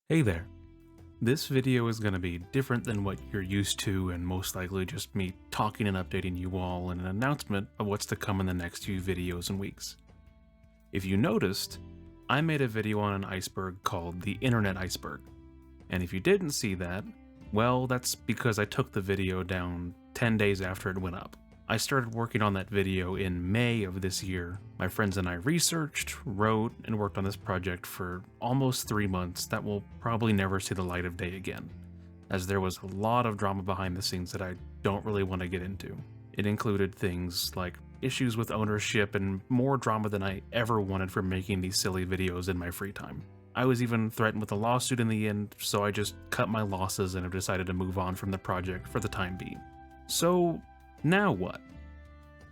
Hey there. This video is going to be different than what you're used to and most likely just me talking and updating you all in an announcement of what's to come in the next few videos and weeks. If you noticed, I made a video on an iceberg called the Internet Iceberg. And if you didn't see that, well, that's because I took the video down 10 days after it went up. I started working on that video in May of this year. My friends and I researched, wrote, and worked on this project for almost 3 months that will probably never see the light of day again, as there was a lot of drama behind the scenes that I don't really want to get into. It included things like issues with ownership and more drama than I ever wanted for making these silly videos in my free time. I was even threatened with a lawsuit in the end, so I just cut my losses and have decided to move on from the project for the time being. So, now what?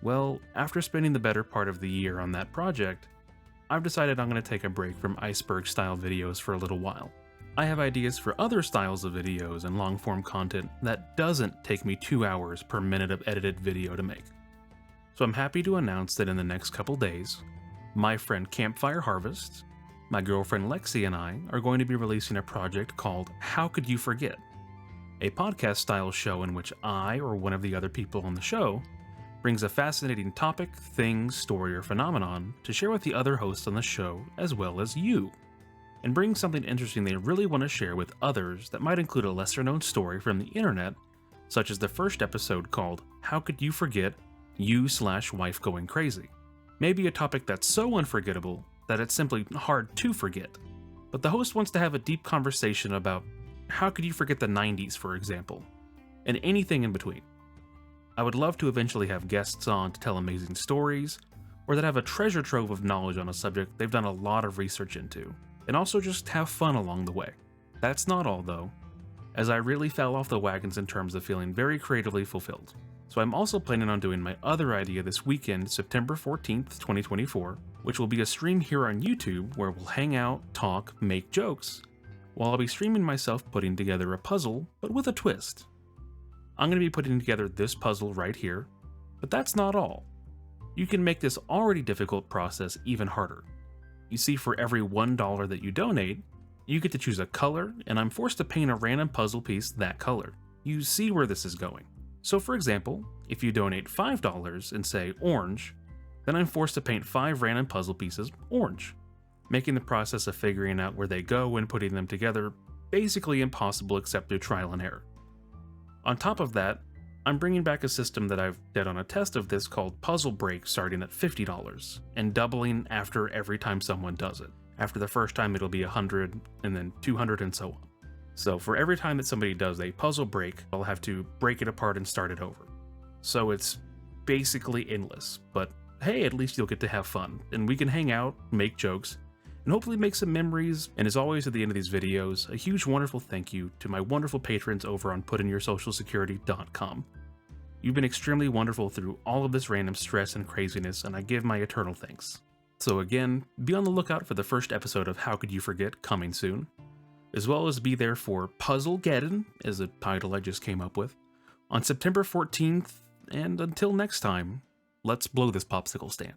Well, after spending the better part of the year on that project, I've decided I'm going to take a break from iceberg style videos for a little while. I have ideas for other styles of videos and long form content that doesn't take me 2 hours per minute of edited video to make. So I'm happy to announce that in the next couple days, my friend Campfire Harvest, my girlfriend Lexi and I are going to be releasing a project called How Could You Forget? A podcast style show in which I or one of the other people on the show brings a fascinating topic, thing, story, or phenomenon to share with the other hosts on the show as well as you, and bring something interesting they really want to share with others that might include a lesser known story from the internet, such as the first episode called How Could You Forget You/Wife Going Crazy? Maybe a topic that's so unforgettable that it's simply hard to forget, but the host wants to have a deep conversation about how could you forget the 90s, for example, and anything in between. I would love to eventually have guests on to tell amazing stories, or that have a treasure trove of knowledge on a subject they've done a lot of research into, and also just have fun along the way. That's not all though, as I really fell off the wagons in terms of feeling very creatively fulfilled. So I'm also planning on doing my other idea this weekend, September 14th, 2024, which will be a stream here on YouTube where we'll hang out, talk, make jokes, while I'll be streaming myself putting together a puzzle, but with a twist. I'm going to be putting together this puzzle right here, but that's not all. You can make this already difficult process even harder. You see, for every $1 that you donate, you get to choose a color, and I'm forced to paint a random puzzle piece that color. You see where this is going. So for example, if you donate $5 and say orange, then I'm forced to paint 5 random puzzle pieces orange, making the process of figuring out where they go and putting them together basically impossible except through trial and error. On top of that, I'm bringing back a system that I've did on a test of this called Puzzle Break, starting at $50 and doubling after every time someone does it. After the first time it'll be $100 and then $200 and so on. So for every time that somebody does a puzzle break, I'll have to break it apart and start it over. So it's basically endless, but hey, at least you'll get to have fun, and we can hang out, make jokes, and hopefully make some memories. And as always at the end of these videos, a huge wonderful thank you to my wonderful patrons over on putinyourSocialSecurity.com. You've been extremely wonderful through all of this random stress and craziness, and I give my eternal thanks. So again, be on the lookout for the first episode of How Could You Forget coming soon, as well as be there for Puzzlegeddon, is a title I just came up with, on September 14th, and until next time, let's blow this popsicle stand.